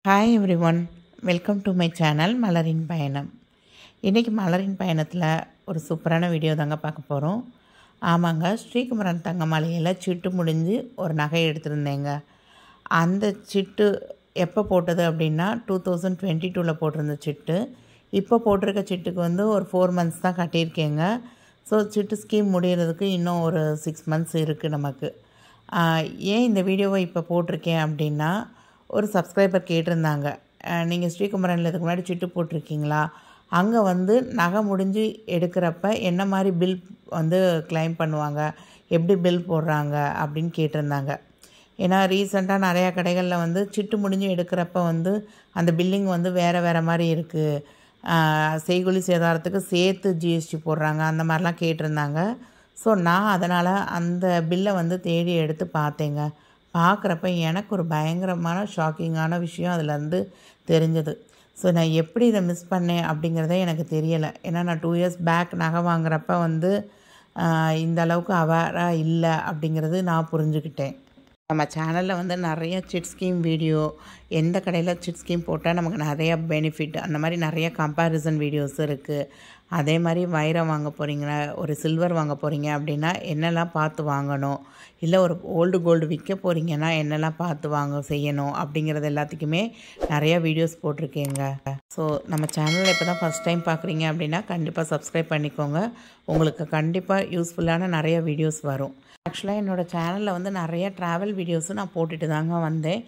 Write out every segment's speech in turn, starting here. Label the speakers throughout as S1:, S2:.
S1: Hi everyone, welcome to my channel மலரின் பயணம். இன்றைக்கி மலரின் பயணத்தில் ஒரு சூப்பரான வீடியோ தாங்க பார்க்க போகிறோம். ஆமாங்க, ஸ்ரீகுமரன் தங்க மாளிகையில் சிட்டு முடிஞ்சு ஒரு நகை எடுத்திருந்தேங்க. அந்த சிட்டு எப்போ போட்டது அப்படின்னா 2022 போட்டிருந்த சிட்டு. இப்போ போட்டிருக்க சிட்டுக்கு ஒரு 4 மந்த்ஸ் தான் கட்டியிருக்கேங்க. ஸோ சிட்டு ஸ்கீம் முடிகிறதுக்கு இன்னும் ஒரு 6 மந்த்ஸ் இருக்குது நமக்கு. ஏன் இந்த வீடியோவை இப்போ போட்டிருக்கேன் அப்படின்னா, ஒரு சப்ஸ்கிரைபர் கேட்டிருந்தாங்க, நீங்கள் ஸ்ரீகுமரனில் இதுக்கு முன்னாடி சிட்டு போட்டிருக்கீங்களா, அங்கே நகை முடிஞ்சு எடுக்கிறப்ப என்ன மாதிரி பில் கிளைம் பண்ணுவாங்க, எப்படி பில் போடுறாங்க அப்படின்னு கேட்டிருந்தாங்க. ஏன்னா ரீசெண்டாக நிறையா கடைகளில் சிட்டு முடிஞ்சு எடுக்கிறப்ப அந்த பில்லிங் வேறு மாதிரி இருக்குது, செய்கூலி சேதாரத்துக்கு சேர்த்து ஜிஎஸ்டி போடுறாங்க, அந்த மாதிரிலாம் கேட்டிருந்தாங்க. ஸோ நான் அதனால் அந்த பில்லை தேடி எடுத்து பார்த்தேங்க. பார்க்குறப்ப எனக்கு ஒரு பயங்கரமான ஷாக்கிங்கான விஷயம் அதில் தெரிஞ்சது. ஸோ நான் எப்படி இதை மிஸ் பண்ணேன் அப்படிங்கிறதே எனக்கு தெரியலை. ஏன்னா நான் 2 இயர்ஸ் பேக் நகை வாங்குறப்ப இந்த அளவுக்கு அவேராக இல்லை அப்படிங்கிறது நான் புரிஞ்சுக்கிட்டேன். நம்ம சேனலில் நிறைய சிட் ஸ்கீம் வீடியோ, எந்த கடையில் சிட் ஸ்கீம் போட்டால் நமக்கு நிறையா பெனிஃபிட், அந்த மாதிரி நிறைய கம்பேரிசன் வீடியோஸ் இருக்குது. அதே மாதிரி வைரம் வாங்க போகிறீங்க, ஒரு சில்வர் வாங்க போகிறீங்க அப்படின்னா என்னெல்லாம் பார்த்து வாங்கணும், இல்லை ஒரு ஓல்டு கோல்டு விற்க போகிறீங்கன்னா என்னெல்லாம் பார்த்து செய்யணும் அப்படிங்கிறது எல்லாத்துக்குமே நிறையா வீடியோஸ் போட்டிருக்கேங்க. ஸோ நம்ம சேனலில் இப்போ தான் ஃபஸ்ட் டைம் பார்க்குறீங்க அப்படின்னா கண்டிப்பாக சப்ஸ்கிரைப் பண்ணிக்கோங்க. உங்களுக்கு கண்டிப்பாக யூஸ்ஃபுல்லான நிறைய வீடியோஸ் வரும். ஆக்சுவலாக என்னோடய சேனலில் நிறைய ட்ராவல் வீடியோஸும் நான் போட்டுட்டு தாங்க வந்தேன்.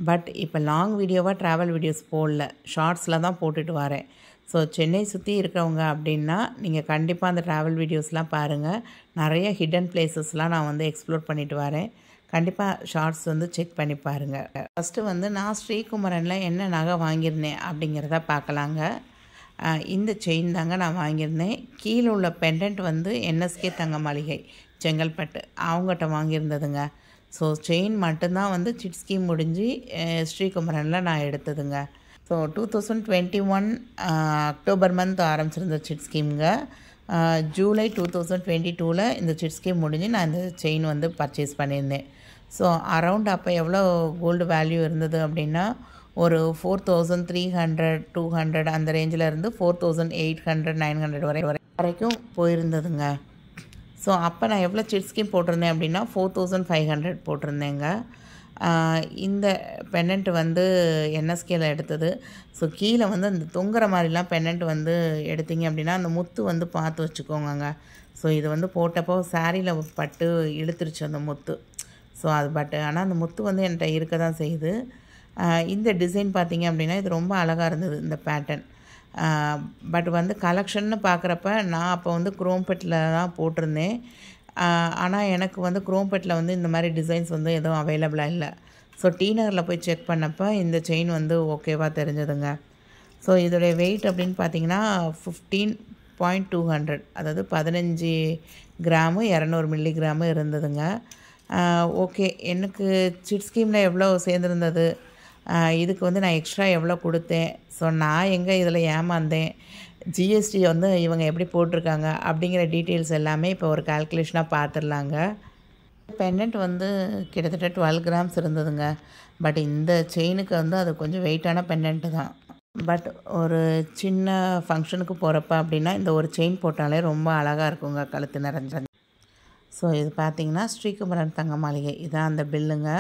S1: பட் இப்போ லாங் வீடியோவாக ட்ராவல் வீடியோஸ் போடல, ஷார்ட்ஸில் தான் போட்டுட்டு வரேன். ஸோ சென்னை சுற்றி இருக்கிறவங்க அப்படின்னா நீங்கள் கண்டிப்பாக அந்த ட்ராவல் வீடியோஸ்லாம் பாருங்கள். நிறைய ஹிடன் பிளேசஸ்லாம் நான் எக்ஸ்ப்ளோர் பண்ணிட்டு வரேன். கண்டிப்பாக ஷார்ட்ஸ் செக் பண்ணி பாருங்கள். ஃபஸ்ட்டு நான் ஸ்ரீகுமரனில் என்ன நகை வாங்கியிருந்தேன் அப்படிங்கிறத பார்க்கலாங்க. இந்த செயின் தாங்க நான் வாங்கியிருந்தேன். கீழே உள்ள பெண்டன்ட் என்எஸ்கே தங்க மாளிகை செங்கல்பட்டு அவங்ககிட்ட வாங்கியிருந்ததுங்க. ஸோ செயின் மட்டும்தான் சிட் ஸ்கீம் முடிஞ்சு ஸ்ரீகுமரனில் நான் எடுத்ததுங்க. ஸோ 2021 அக்டோபர் மந்த் ஆரம்பிச்சிருந்த சிட் ஸ்கீமுங்க. ஜூலை 2022 இந்த சிட் ஸ்கீம் முடிஞ்சு நான் இந்த செயின் பர்ச்சேஸ் பண்ணியிருந்தேன். ஸோ அரவுண்ட் அப்போ எவ்வளோ கோல்டு வேல்யூ இருந்தது அப்படின்னா ஒரு 4300, 200 அந்த ரேஞ்சில் இருந்து 4800, 900 வரைக்கும் போயிருந்ததுங்க. ஸோ அப்போ நான் எவ்வளோ சிட் ஸ்கீம் போட்டிருந்தேன் அப்படின்னா 4500 போட்டிருந்தேங்க. இந்த பெண்டன்ட் என்எஸ்கேல எடுத்தது. ஸோ கீழே அந்த தொங்குற மாதிரிலாம் பெண்டன்ட் எடுத்தீங்க அப்படின்னா அந்த முத்து பார்த்து வச்சுக்கோங்க. ஸோ இது போட்டப்போ சாரியில் பட்டு இழுத்துருச்சு அந்த முத்து. ஸோ அது ஆனால் அந்த முத்து என்கிட்ட இருக்க தான் செய்யுது. இந்த டிசைன் பார்த்தீங்க அப்படின்னா இது ரொம்ப அழகாக இருந்தது இந்த பேட்டர்ன். பட் கலெக்ஷன்னு பார்க்குறப்ப நான் அப்போ குரோம்பெட்டில் தான் போட்டிருந்தேன். ஆனால் எனக்கு குரோம்பெட்டில் இந்த மாதிரி டிசைன்ஸ் எதுவும் அவைலபிளாக இல்லை. ஸோ டி நகரில் போய் செக் பண்ணப்போ இந்த செயின் ஓகேவாக தெரிஞ்சதுங்க. ஸோ இதோடைய வெயிட் அப்படின்னு பார்த்தீங்கன்னா 15.200, அதாவது 15 கிராமு 200 மில்லிகிராமு இருந்ததுங்க. ஓகே, எனக்கு சிட் ஸ்கீமில் எவ்வளோ சேர்ந்துருந்தது, இதுக்கு நான் எக்ஸ்ட்ரா எவ்வளோ கொடுத்தேன், ஸோ நான் எங்கே இதில் ஏமாந்தேன், ஜிஎஸ்டி இவங்க எப்படி போட்டிருக்காங்க அப்படிங்கிற டீட்டெயில்ஸ் எல்லாமே இப்போ ஒரு கால்குலேஷனாக பார்த்துடலாங்க. பெண்டன்ட் கிட்டத்தட்ட 12 கிராம்ஸ் இருந்ததுங்க. பட் இந்த செயினுக்கு அது கொஞ்சம் வெயிட்டான பெண்டன்ட்டு தான். பட் ஒரு சின்ன ஃபங்க்ஷனுக்கு போகிறப்ப அப்படின்னா இந்த ஒரு செயின் போட்டாலே ரொம்ப அழகாக இருக்குங்க, கழுத்து நிறைஞ்ச. ஸோ இது பார்த்திங்கன்னா ஸ்ரீகுமரன் தங்க மாளிகை, இதான் அந்த பில்லுங்க.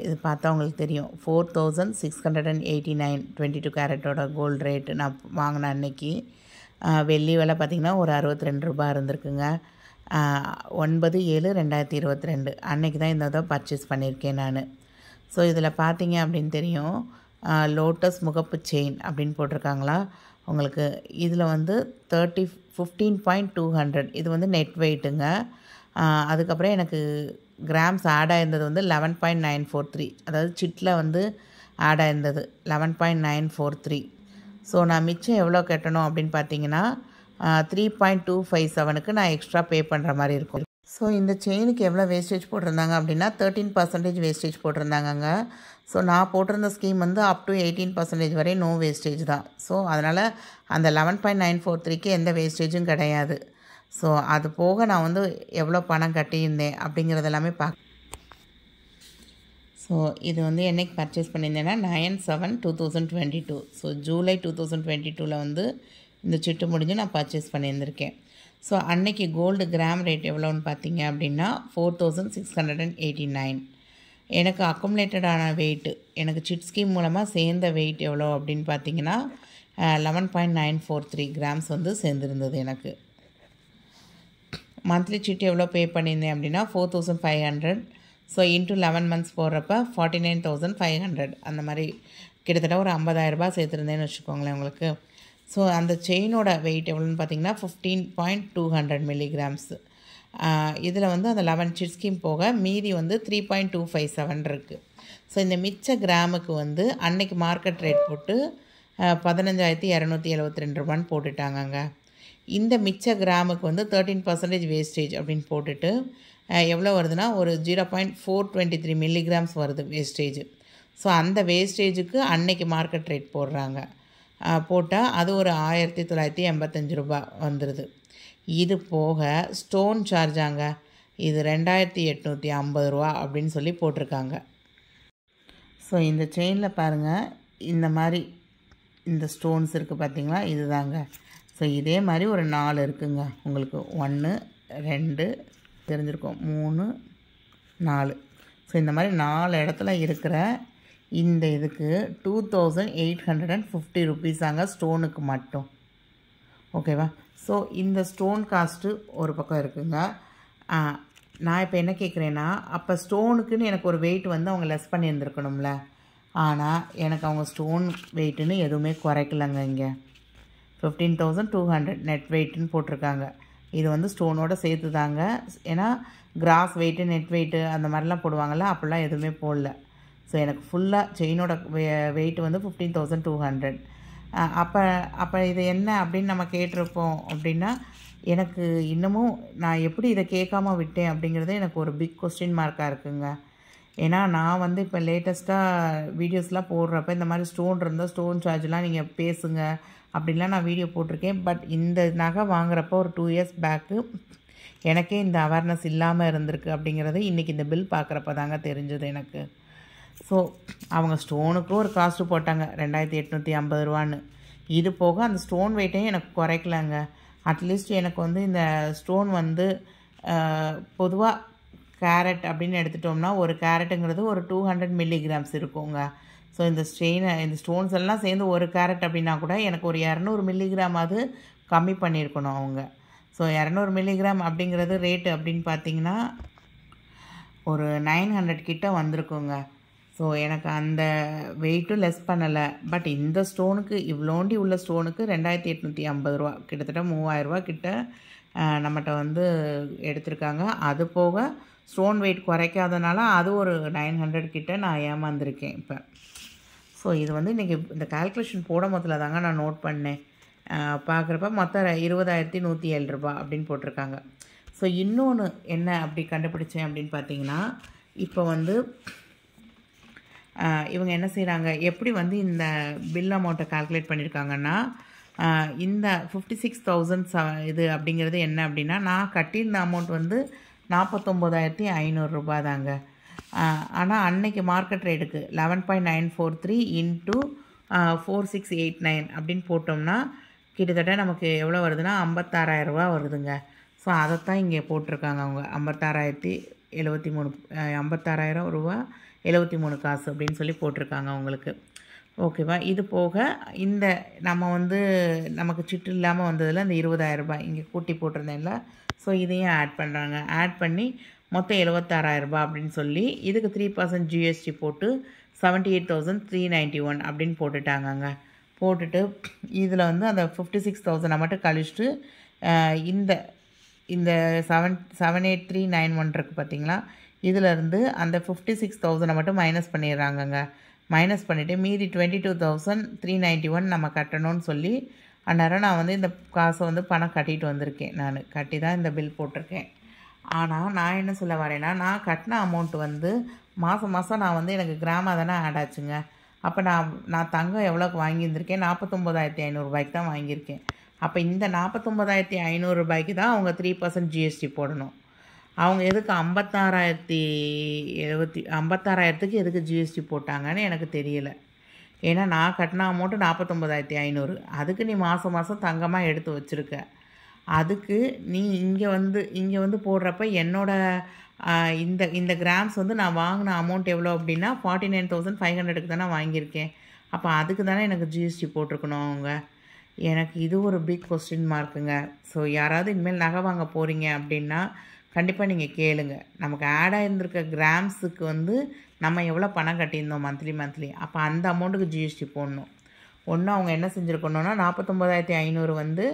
S1: இது பார்த்தா உங்களுக்கு தெரியும், 4689, 22 கேரட்டோட கோல்டு ரேட்டு நான் வாங்கின அன்னைக்கு. வெள்ளி விலை பார்த்திங்கன்னா ஒரு 62 ரூபா இருந்திருக்குங்க. 9/7/2022 அன்றைக்கி தான் இந்த இதை பர்ச்சேஸ் பண்ணியிருக்கேன் நான். ஸோ இதில் பார்த்தீங்க அப்படின்னு தெரியும், லோட்டஸ் முகப்பு செயின் அப்படின்னு போட்டிருக்காங்களா உங்களுக்கு. இதில் 15.200 இது நெட் வெயிட்டுங்க. அதுக்கப்புறம் எனக்கு கிராம்ஸ் ஆட் ஆயிருந்தது 11.943, அதாவது சிட்டில் ஆட் ஆயிருந்தது 11.943. ஸோ நான் மிச்சம் எவ்வளோ கட்டணும் அப்படின்னு பார்த்தீங்கன்னா 3.257க்கு நான் எக்ஸ்ட்ரா பே பண்ணுற மாதிரி இருக்கும். ஸோ இந்த செயினுக்கு எவ்வளோ வேஸ்டேஜ் போட்டிருந்தாங்க அப்படின்னா 13% வேஸ்டேஜ் போட்டிருந்தாங்கங்க. ஸோ நான் போட்டிருந்த ஸ்கீம் அப் டு 18% வரை நோ வேஸ்டேஜ் தான். ஸோ அதனால் அந்த 11.943க்கு எந்த வேஸ்டேஜும் கிடையாது. ஸோ அது போக நான் எவ்வளோ பணம் கட்டியிருந்தேன் அப்படிங்கிறது எல்லாமே ஸோ இது வந்து என்னைக்கு பர்ச்சேஸ் பண்ணியிருந்தேன்னா 9/7/2022. ஸோ ஜூலை 2022 வந்து இந்த சிட்டு முடிஞ்சு நான் பர்ச்சேஸ் பண்ணியிருந்திருக்கேன். ஸோ அன்னைக்கு கோல்டு கிராம் ரேட் எவ்வளோன்னு பார்த்தீங்க அப்படின்னா 4689. எனக்கு அக்குமுலேட்டடான வெயிட்டு எனக்கு சிட் ஸ்கீம் மூலமாக சேர்ந்த வெயிட் எவ்வளோ அப்படின்னு பார்த்தீங்கன்னா 11.943 கிராம்ஸ் வந்து சேர்ந்துருந்தது. எனக்கு மந்த்லி சிட் எவ்வளோ பே பண்ணியிருந்தேன் அப்படின்னா 4500. ஸோ இன்ட்டு 11 மந்த்ஸ் போடுறப்ப 49,500. அந்த மாதிரி கிட்டத்தட்ட ஒரு 50,000 சேர்த்துருந்தேன்னு வச்சுக்கோங்களேன் உங்களுக்கு. ஸோ அந்த செயினோட வெயிட் எவ்வளோன்னு பார்த்தீங்கன்னா 15.200 மில்லிகிராம்ஸு. இதில் வந்து அந்த 11 சிட் ஸ்கீம் போக மீதி வந்து 3.257 இருக்குது. ஸோ இந்த மிச்ச கிராமுக்கு வந்து அன்னைக்கு மார்க்கெட் ரேட் போட்டு 15,272 ரூபான்னு போட்டுட்டாங்கங்க. இந்த மிச்ச கிராமுக்கு வந்து 13% வேஸ்டேஜ் அப்படின்னு போட்டுட்டு எவ்வளோ வருதுன்னா ஒரு 0.423 மில்லிகிராம்ஸ் வருது வேஸ்டேஜ். ஸோ அந்த வேஸ்டேஜுக்கு அன்னைக்கு மார்க்கெட் ரேட் போடுறாங்க. போட்டால் அது ஒரு 1985 ரூபா வந்துடுது. இது போக ஸ்டோன் சார்ஜாங்க, இது 2850 ரூபா அப்படின்னு சொல்லி போட்டிருக்காங்க. ஸோ இந்த செயினில் பாருங்கள், இந்த மாதிரி இந்த ஸ்டோன்ஸ் இருக்குது பார்த்தீங்களா, இது தாங்க. ஸோ இதே மாதிரி ஒரு 4 இருக்குங்க உங்களுக்கு. 1 2 தெரிஞ்சிருக்கும், 3 4. ஸோ இந்த மாதிரி 4 இடத்துல இருக்கிற இந்த இதுக்கு 2850 ருபீஸாங்க ஸ்டோனுக்கு மட்டும். ஓகேவா? ஸோ இந்த ஸ்டோன் காஸ்ட்டு ஒரு பக்கம் இருக்குங்க. நான் இப்போ என்ன கேட்குறேன்னா, அப்போ ஸ்டோனுக்குன்னு எனக்கு ஒரு வெயிட் வந்து அவங்க லெஸ் பண்ணியிருந்துருக்கணும்ல. ஆனால் எனக்கு அவங்க ஸ்டோன் வெயிட்டுன்னு எதுவுமே குறைக்கலங்க. இங்கே 15,200 நெட் வெயிட்டுன்னு போட்டிருக்காங்க. இது வந்து ஸ்டோனோட சேர்த்து தாங்க. ஏன்னா கிராஸ் வெயிட்டு நெட் வெயிட்டு அந்த மாதிரிலாம் போடுவாங்கள்ல, அப்படிலாம் எதுவுமே போடல. ஸோ எனக்கு ஃபுல்லாக செயினோட வெயிட் வந்து 15,200. அப்போ இது என்ன அப்படின்னு நம்ம கேட்டிருப்போம் அப்படின்னா, எனக்கு இன்னமும் நான் எப்படி இதை கேட்காம விட்டேன் அப்படிங்கிறது எனக்கு ஒரு பிக் கொஸ்டின் மார்க்காக இருக்குங்க. ஏன்னா நான் வந்து இப்போ லேட்டஸ்ட்டாக வீடியோஸ்லாம் போடுறப்ப இந்த மாதிரி ஸ்டோன் இருந்தால் ஸ்டோன் சார்ஜ்லாம் நீங்கள் பேசுங்க அப்படின்லாம் நான் வீடியோ போட்டிருக்கேன். பட் இந்த நகை வாங்குறப்போ ஒரு 2 இயர்ஸ் பேக்கு எனக்கே இந்த அவேர்னஸ் இல்லாமல் இருந்திருக்கு அப்படிங்கிறது இன்றைக்கி இந்த பில் பார்க்குறப்ப தாங்க தெரிஞ்சது எனக்கு. ஸோ அவங்க ஸ்டோனுக்கும் ஒரு காஸ்ட்டு போட்டாங்க 2850 ரூபான்னு. இது போக அந்த ஸ்டோன் வெயிட்டையும் எனக்கு குறைக்கலாங்க. அட்லீஸ்ட் எனக்கு வந்து இந்த ஸ்டோன் வந்து பொதுவாக கேரட் அப்படின்னு எடுத்துட்டோம்னா ஒரு கேரட்டுங்கிறது ஒரு 200 மில்லிகிராம்ஸ் இருக்குங்க. ஸோ இந்த ஸ்டோன்ஸ் எல்லாம் சேர்ந்து ஒரு கேரட் அப்படின்னா கூட எனக்கு ஒரு 200 மில்லிகிராமாவது கம்மி பண்ணியிருக்கணும் அவங்க. ஸோ 200 மில்லிகிராம் அப்படிங்கிறது ரேட்டு அப்படின்னு பார்த்தீங்கன்னா ஒரு 900 கிட்ட வந்திருக்குங்க. ஸோ எனக்கு அந்த வெயிட்டும் லெஸ் பண்ணலை. பட் இந்த ஸ்டோனுக்கு இவ்வளோண்டி உள்ள ஸ்டோனுக்கு 2850 ரூபா, கிட்டத்தட்ட 3000 ரூபா கிட்ட நம்மகிட்ட வந்து எடுத்திருக்காங்க. அது போக ஸ்டோன் வெயிட் குறைக்காதனால அது ஒரு 900 கிட்ட நான் ஏமாந்துருக்கேன் இப்போ. ஸோ இது வந்து இன்றைக்கி இந்த கால்குலேஷன் போட முதல்ல தாங்க நான் நோட் பண்ணேன். பார்க்குறப்ப மொத்தம் 20,107 ரூபா அப்படின்னு போட்டிருக்காங்க. ஸோ இன்னொன்று என்ன அப்படி கண்டுபிடிச்சேன் அப்படின்னு பார்த்தீங்கன்னா, இப்போ வந்து இவங்க என்ன செய்கிறாங்க, எப்படி வந்து இந்த பில் அமௌண்ட்டை கால்குலேட் பண்ணியிருக்காங்கன்னா, இந்த 56,000 இது அப்படிங்கிறது என்ன அப்படின்னா, நான் கட்டியிருந்த அமௌண்ட் வந்து 49,500 ரூபா தாங்க. ஆனால் அன்னைக்கு மார்க்கெட் ரேட்டுக்கு 11.943 இன்ட்டு 4689 அப்படின்னு போட்டோம்னா கிட்டத்தட்ட நமக்கு எவ்வளோ வருதுன்னா 56,000 ரூபா வருதுங்க. ஸோ அதைத்தான் இங்கே போட்டிருக்காங்க அவங்க. 56,073 ரூபா 73 காசு அப்படின்னு சொல்லி போட்டிருக்காங்க அவங்களுக்கு. ஓகேவா? இது போக இந்த நம்ம வந்து நமக்கு சிட்டு இல்லாமல் வந்ததில் இந்த 20,000 ரூபாய் இங்கே கூட்டி போட்டிருந்தேன்ல, ஸோ இதையும் ஆட் பண்ணுறாங்க. ஆட் பண்ணி மொத்தம் 76,000 ரூபாய் அப்படின்னு சொல்லி இதுக்கு 3% ஜிஎஸ்டி போட்டு 78,391 அப்படின்னு போட்டுட்டாங்கங்க. போட்டுட்டு இதில் வந்து அந்த 56,000 மட்டும் கழிச்சிட்டு இந்த 78,391 இருக்குது பார்த்தீங்களா, இதிலேருந்து அந்த 56,000 மட்டும் மைனஸ் பண்ணிடுறாங்கங்க. மைனஸ் பண்ணிவிட்டு மீதி 22,391 நம்ம கட்டணும்னு சொல்லி அந்நேரம் நான் வந்து இந்த காசை வந்து பணம் கட்டிட்டு வந்திருக்கேன். நான் கட்டி தான் இந்த பில் போட்டிருக்கேன். ஆனால் நான் என்ன சொல்ல வரேன்னா, நான் கட்டின அமௌண்ட் வந்து மாதம் மாதம் நான் வந்து எனக்கு கிராமாக தானே ஆட் ஆச்சுங்க. அப்போ நான் தங்கம் எவ்வளோக்கு வாங்கியிருந்திருக்கேன், 49,500 ரூபாய்க்கு தான் வாங்கியிருக்கேன். அப்போ இந்த 49,500 ரூபாய்க்கு தான் அவங்க 3% ஜிஎஸ்டி போடணும். அவங்க எதுக்கு 56,000க்கு எதுக்கு ஜிஎஸ்டி போட்டாங்கன்னு எனக்கு தெரியல. ஏன்னா நான் கட்டின அமௌண்ட்டு 49,500. அதுக்கு நீ மாதம் மாதம் தங்கமாக எடுத்து வச்சுருக்க. அதுக்கு நீ இங்கே வந்து போடுறப்ப என்னோட இந்த கிராம்ஸ் வந்து நான் வாங்கின அமௌண்ட் எவ்வளோ அப்படின்னா 49,500க்கு தானே வாங்கியிருக்கேன். அப்போ அதுக்கு தானே எனக்கு ஜிஎஸ்டி போட்டிருக்கணும் அவங்க. எனக்கு இது ஒரு பிக் கொஸ்டின் மார்க்குங்க. ஸோ யாராவது இனிமேல் நகை வாங்க போகிறீங்க அப்படின்னா கண்டிப்பாக நீங்கள் கேளுங்க. நமக்கு ஆட் ஆகிருந்திருக்க கிராம்ஸுக்கு வந்து நம்ம எவ்வளோ பணம் கட்டியிருந்தோம் மந்த்லி. அப்போ அந்த அமௌண்ட்டுக்கு ஜிஎஸ்டி போடணும். ஒன்று அவங்க என்ன செஞ்சுருக்கணுன்னா 49,500 வந்து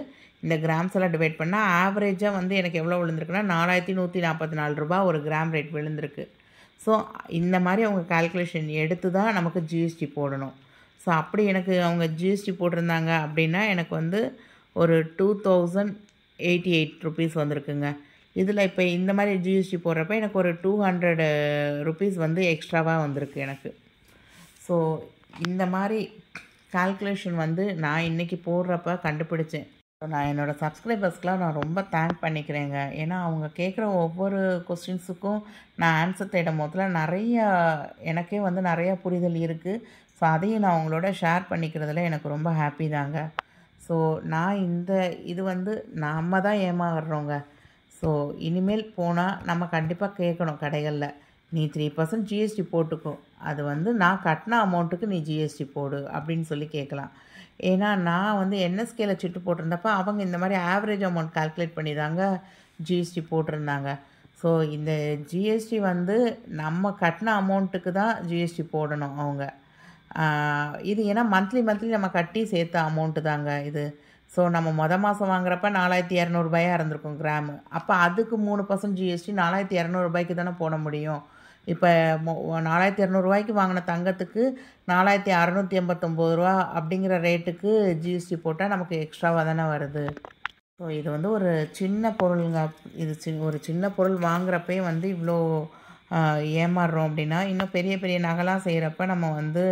S1: இந்த கிராம்ஸ் எல்லாம் டிவைட் பண்ணால் ஆவரேஜாக வந்து எனக்கு எவ்வளோ விழுந்திருக்குன்னா 4,144 ரூபா ஒரு கிராம் ரேட் விழுந்திருக்கு. ஸோ இந்த மாதிரி அவங்க கால்குலேஷன் எடுத்து தான் நமக்கு ஜிஎஸ்டி போடணும். ஸோ அப்படி எனக்கு அவங்க ஜிஎஸ்டி போட்டிருந்தாங்க அப்படின்னா எனக்கு வந்து ஒரு 2,088 ருபீஸ் வந்திருக்குங்க. இதில் இப்போ இந்த மாதிரி ஜிஎஸ்டி போடுறப்ப எனக்கு ஒரு 200 ருபீஸ் வந்து எக்ஸ்ட்ராவாக வந்திருக்கு எனக்கு. ஸோ இந்த மாதிரி கால்குலேஷன் வந்து நான் இன்றைக்கி போடுறப்ப கண்டுபிடிச்சேன். நான் என்னோடய சப்ஸ்கிரைபர்ஸ்க்கெலாம் நான் ரொம்ப தேங்க் பண்ணிக்கிறேங்க. ஏன்னா அவங்க கேட்குற ஒவ்வொரு கொஸ்டின்ஸுக்கும் நான் ஆன்சர் தேடும் போதில் எனக்கே வந்து நிறையா புரிதல் இருக்குது. ஸோ அதையும் நான் அவங்களோட ஷேர் பண்ணிக்கிறதுல எனக்கு ரொம்ப ஹாப்பி தாங்க. ஸோ நான் இது வந்து நம்ம தான் ஏமாறுறோங்க. ஸோ இனிமேல் போனால் நம்ம கண்டிப்பாக கேட்கணும் கடைகளில், நீ 3% ஜிஎஸ்டி போட்டுக்கோ, அது வந்து நான் கட்டின அமௌண்ட்டுக்கு நீ ஜிஎஸ்டி போடு அப்படின்னு சொல்லி கேட்கலாம். ஏன்னா நான் வந்து என்எஸ்கேல சிட்டு போட்டிருந்தப்ப அவங்க இந்த மாதிரி ஆவரேஜ் அமௌண்ட் கால்குலேட் பண்ணி தாங்க ஜிஎஸ்டி போட்டிருந்தாங்க. ஸோ இந்த ஜிஎஸ்டி வந்து நம்ம கட்டின அமௌண்ட்டுக்கு தான் ஜிஎஸ்டி போடணும் அவங்க. இது ஏன்னா மந்த்லி நம்ம கட்டி சேர்த்த அமௌண்ட்டு தாங்க இது. ஸோ நம்ம மாதம் வாங்குறப்ப 4,200 ரூபாயாக இருந்திருக்கும் கிராமு. அப்போ அதுக்கு 3% ஜிஎஸ்டி 4,200 ரூபாய்க்கு தானே போட முடியும். இப்போ 4,200 ரூபாய்க்கு வாங்கின தங்கத்துக்கு 4,689 ரூபா அப்படிங்கிற ரேட்டுக்கு ஜிஎஸ்டி போட்டால் நமக்கு எக்ஸ்ட்ராவாக தானே வருது. ஸோ இது வந்து ஒரு சின்ன பொருளுங்க. இது ஒரு சின்ன பொருள் வாங்குறப்பே வந்து இவ்வளோ ஏமாறுறோம் அப்படின்னா, இன்னும் பெரிய நகைலாம் செய்கிறப்ப நம்ம வந்து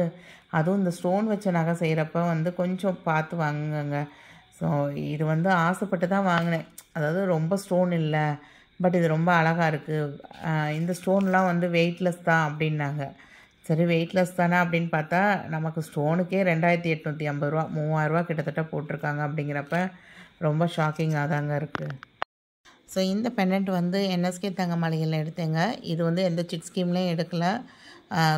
S1: அதுவும் இந்த ஸ்டோன் வச்ச நகை செய்கிறப்ப வந்து கொஞ்சம் பார்த்து வாங்குங்க. ஸோ இது வந்து ஆசைப்பட்டு தான் வாங்கினேன். அதாவது ரொம்ப ஸ்டோன் இல்லை, பட் இது ரொம்ப அழகாக இருக்குது, இந்த ஸ்டோன்லாம் வந்து வெயிட்லெஸ் தான் அப்படின்னாங்க. சரி வெயிட்லெஸ் தானே அப்படின்னு பார்த்தா நமக்கு ஸ்டோனுக்கே 2,850 ரூபா, 3,000 ரூபா கிட்டத்தட்ட போட்டிருக்காங்க. அப்படிங்கிறப்ப ரொம்ப ஷாக்கிங்காக தாங்க இருக்குது. ஸோ இந்த பெண்டன்ட் வந்து என்எஸ்கே தங்க மாளிகையில் எடுத்தேங்க. இது வந்து எந்த சிட் ஸ்கீம்லேயும் எடுக்கலை.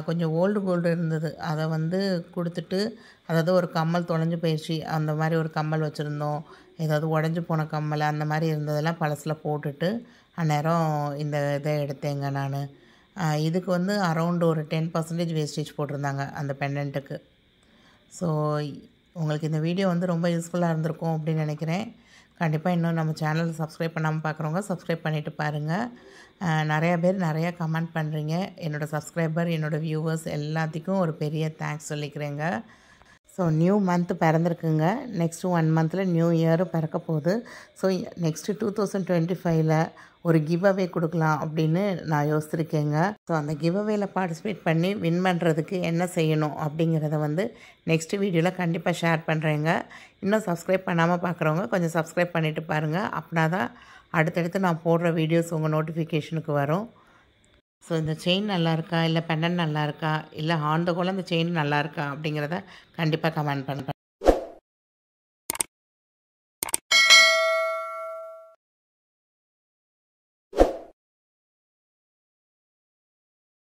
S1: கொஞ்சம் ஓல்டு கோல்டு இருந்தது, அதை வந்து கொடுத்துட்டு, அதாவது ஒரு கம்மல் தொலைஞ்சு போயிடுச்சு, அந்த மாதிரி ஒரு கம்மல் வச்சுருந்தோம், ஏதாவது உடஞ்சி போன கம்மல் அந்த மாதிரி இருந்ததெல்லாம் பழசில் போட்டுட்டு அந்நேரம் இந்த இதை எடுத்தேங்க நான். இதுக்கு வந்து அரௌண்டு ஒரு 10% வேஸ்டேஜ் போட்டிருந்தாங்க அந்த பெண்டன்ட்டுக்கு. ஸோ உங்களுக்கு இந்த வீடியோ வந்து ரொம்ப யூஸ்ஃபுல்லாக இருந்திருக்கும் அப்படின்னு நினைக்கிறேன். கண்டிப்பாக இன்னும் நம்ம சேனலை சப்ஸ்கிரைப் பண்ணாமல் பார்க்குறவங்க சப்ஸ்கிரைப் பண்ணிவிட்டு பாருங்கள். நிறையா பேர் நிறையா கமெண்ட் பண்ணுறீங்க. என்னோடய சப்ஸ்கிரைபர், என்னோடய வியூவர்ஸ் எல்லாத்துக்கும் ஒரு பெரிய தேங்க்ஸ் சொல்லிக்கிறேங்க. ஸோ நியூ மந்த் பிறந்திருக்குங்க. நெக்ஸ்ட்டு 1 மந்தில் நியூ இயரும் பிறக்க போகுது. ஸோ நெக்ஸ்ட்டு 2025ல் ஒரு கிவ் அவே கொடுக்கலாம் அப்படின்னு நான் யோசிச்சிருக்கேங்க. ஸோ அந்த கிவ் அவேல பார்ட்டிசிபேட் பண்ணி வின் பண்ணுறதுக்கு என்ன செய்யணும் அப்படிங்கிறத வந்து நெக்ஸ்ட் வீடியோவில் கண்டிப்பாக ஷேர் பண்ணுறேங்க. இன்னும் சப்ஸ்கிரைப் பண்ணாமல் பார்க்குறவங்க கொஞ்சம் சப்ஸ்கிரைப் பண்ணிவிட்டு பாருங்கள். அப்படின்னா தான் அடுத்தடுத்து நான் போடுற வீடியோஸ் உங்கள் நோட்டிஃபிகேஷனுக்கு வரும். ஸோ இந்த செயின் நல்லா இருக்கா, இல்லை பெண்டன்ட் நல்லா இருக்கா, இல்லை ஆன் த கோல் அந்த செயின் நல்லா இருக்கா அப்படிங்கிறத கண்டிப்பாக கமெண்ட் பண்ணுறேன்.